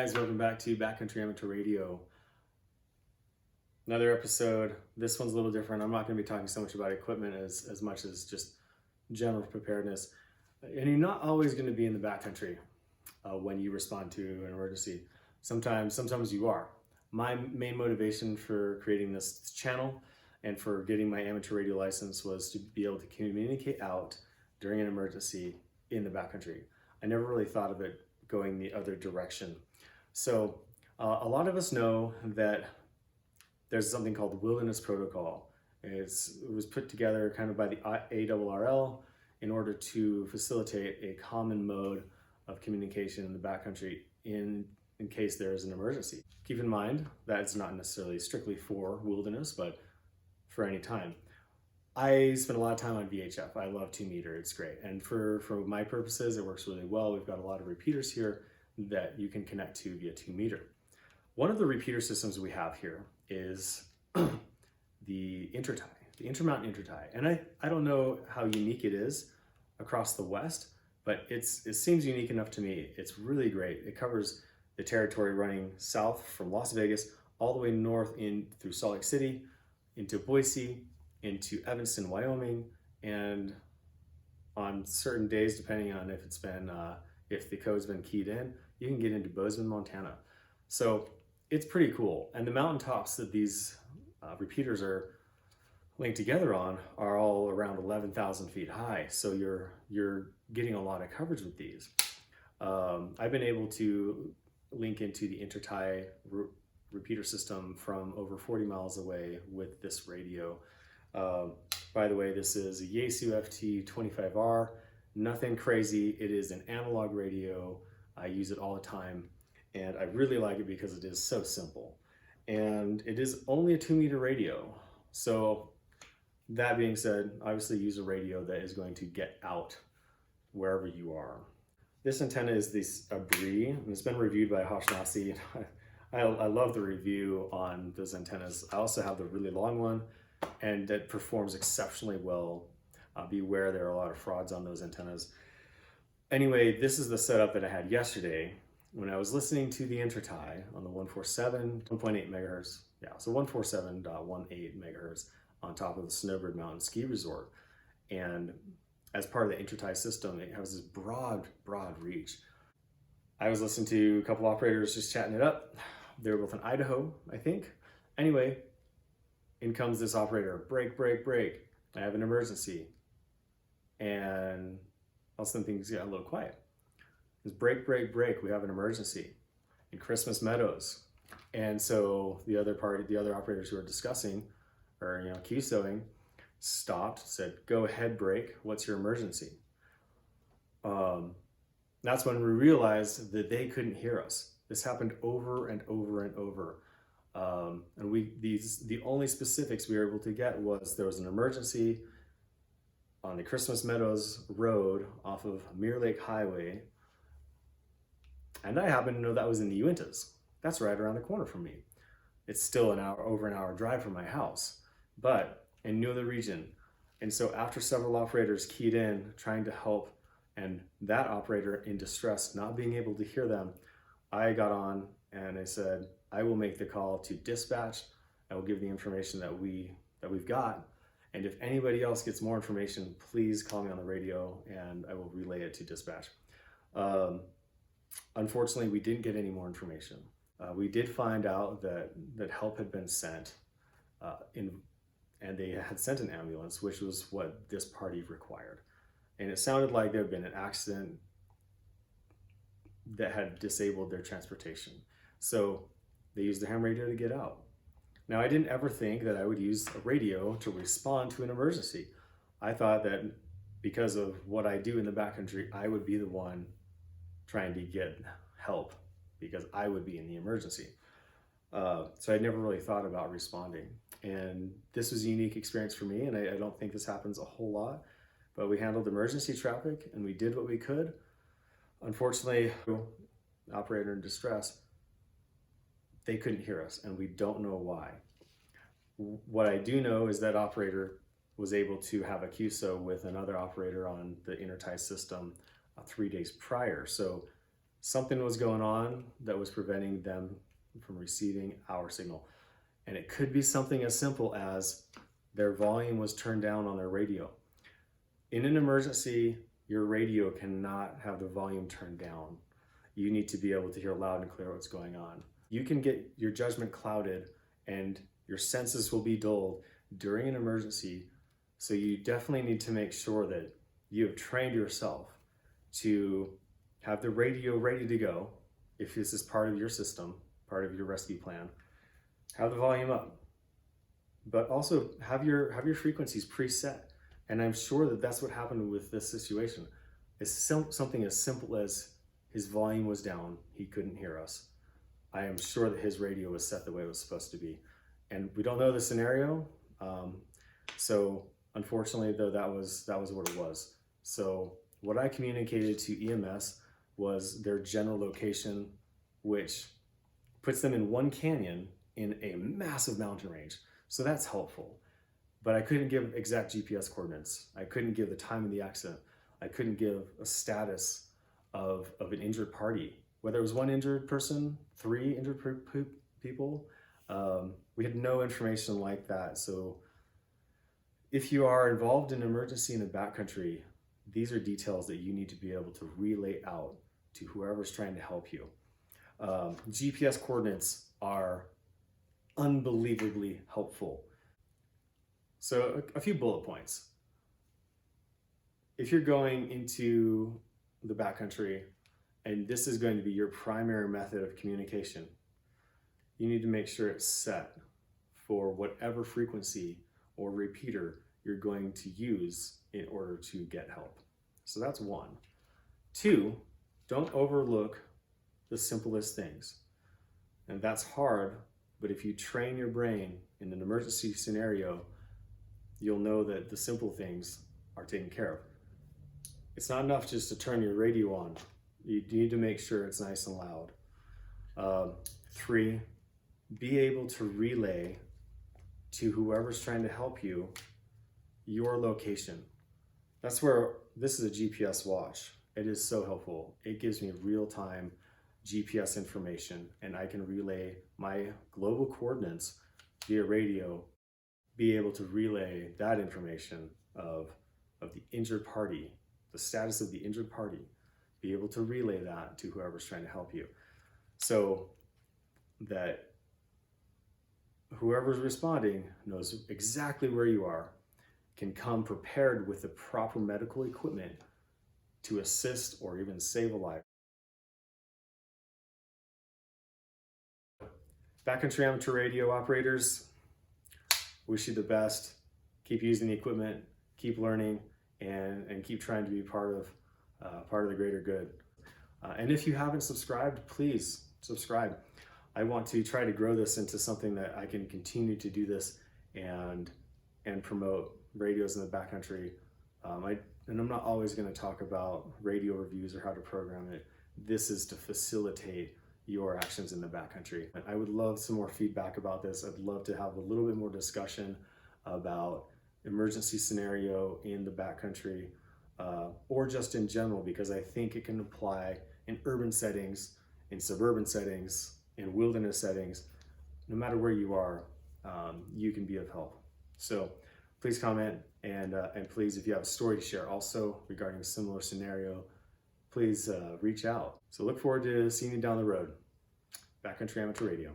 guys, welcome back to Backcountry Amateur Radio. Another episode. This one's a little different. I'm not going to be talking so much about equipment as much as just general preparedness. And you're not always going to be in the backcountry when you respond to an emergency. Sometimes you are. My main motivation for creating this channel and for getting my amateur radio license was to be able to communicate out during an emergency in the backcountry. I never really thought of it going the other direction. So a lot of us know that there's something called the Wilderness Protocol. It was put together kind of by the ARRL in order to facilitate a common mode of communication in the backcountry in case there is an emergency. Keep in mind that it's not necessarily strictly for wilderness, but for any time. I spend a lot of time on VHF. I love 2 meter, it's great. And for my purposes, it works really well. We've got a lot of repeaters here that you can connect to via 2 meter. One of the repeater systems we have here is the intertie, the intermountain intertie. And I don't know how unique it is across the West, but it seems unique enough to me. It's really great. It covers the territory running south from Las Vegas all the way north in through Salt Lake City, into Boise, into Evanston, Wyoming, and on certain days, depending on if the code's been keyed in, you can get into Bozeman, Montana. So it's pretty cool. And the mountaintops that these repeaters are linked together on are all around 11,000 feet high. So you're getting a lot of coverage with these. I've been able to link into the intertie repeater system from over 40 miles away with this radio. By the way, this is a Yaesu FT25R, nothing crazy. It is an analog radio. I use it all the time, and I really like it because it is so simple. And it is only a 2 meter radio. So that being said, obviously use a radio that is going to get out wherever you are. This antenna is a Brie, and it's been reviewed by Hoshnasi. I love the review on those antennas. I also have the really long one, and that performs exceptionally well. Beware, there are a lot of frauds on those antennas. Anyway, this is the setup that I had yesterday when I was listening to the intertie on the 147, 1.8 megahertz. Yeah, so 147.18 megahertz on top of the Snowbird Mountain Ski Resort. And as part of the intertie system, it has this broad reach. I was listening to a couple operators just chatting it up. They were both in Idaho, I think. Anyway, in comes this operator, break. I have an emergency. And all of a sudden things get a little quiet. It's break, we have an emergency in Christmas Meadows. And so the other operators who were discussing, or QSOing, stopped, said, go ahead, break, what's your emergency? That's when we realized that they couldn't hear us. This happened over and over. And the only specifics we were able to get was there was an emergency on the Christmas Meadows Road off of Mirror Lake Highway. And I happen to know that was in the Uintas. That's right around the corner from me. It's still over an hour drive from my house, but I knew the region. And so after several operators keyed in, trying to help, and that operator in distress, not being able to hear them, I got on and I said, I will make the call to dispatch. I will give the information that we've got. And if anybody else gets more information, please call me on the radio and I will relay it to dispatch. Unfortunately, we didn't get any more information. We did find out that help had been sent and they had sent an ambulance, which was what this party required. And it sounded like there had been an accident that had disabled their transportation. So they used the ham radio to get out. Now, I didn't ever think that I would use a radio to respond to an emergency. I thought that because of what I do in the backcountry, I would be the one trying to get help because I would be in the emergency. So I never really thought about responding. And this was a unique experience for me, and I don't think this happens a whole lot, but we handled emergency traffic and we did what we could. Unfortunately, the operator in distress, they couldn't hear us, and we don't know why. What I do know is that operator was able to have a QSO with another operator on the intertie system 3 days prior. So Something was going on that was preventing them from receiving our signal. And it could be something as simple as their volume was turned down on their radio. In an emergency, your radio cannot have the volume turned down. You need to be able to hear loud and clear what's going on. You can get your judgment clouded and your senses will be dulled during an emergency. So you definitely need to make sure that you have trained yourself to have the radio ready to go. If this is part of your system, part of your rescue plan, have the volume up, but also have your frequencies preset. And I'm sure that that's what happened with this situation. It's something as simple as his volume was down, he couldn't hear us. I am sure that his radio was set the way it was supposed to be. And we don't know the scenario. So unfortunately though, that was what it was. So what I communicated to EMS was their general location, which puts them in one canyon in a massive mountain range. So that's helpful. But I couldn't give exact GPS coordinates. I couldn't give the time of the accident. I couldn't give a status of an injured party. Whether it was one injured person, 3 injured people, we had no information like that. So if you are involved in an emergency in the backcountry, these are details that you need to be able to relay out to whoever's trying to help you. GPS coordinates are unbelievably helpful. So a few bullet points. If you're going into the backcountry and this is going to be your primary method of communication, you need to make sure it's set for whatever frequency or repeater you're going to use in order to get help. So that's 1. 2, don't overlook the simplest things. And that's hard, but if you train your brain in an emergency scenario, you'll know that the simple things are taken care of. It's not enough just to turn your radio on. You need to make sure it's nice and loud. 3, be able to relay to whoever's trying to help you your location. That's where this is a GPS watch. It is so helpful. It gives me real-time GPS information and I can relay my global coordinates via radio, be able to relay that information of the injured party, the status of the injured party, be able to relay that to whoever's trying to help you. So that whoever's responding knows exactly where you are, can come prepared with the proper medical equipment to assist or even save a life. Backcountry amateur radio operators, wish you the best. Keep using the equipment, keep learning, and keep trying to be part of the greater good. And if you haven't subscribed, please subscribe. I want to try to grow this into something that I can continue to do this and promote radios in the backcountry. And I'm not always going to talk about radio reviews or how to program it. This is to facilitate your actions in the backcountry. I would love some more feedback about this. I'd love to have a little bit more discussion about emergency scenario in the backcountry or just in general, because I think it can apply in urban settings, in suburban settings, in wilderness settings. No matter where you are, you can be of help. So please comment, and please, if you have a story to share also regarding a similar scenario, please reach out. So look forward to seeing you down the road. Backcountry Amateur Radio.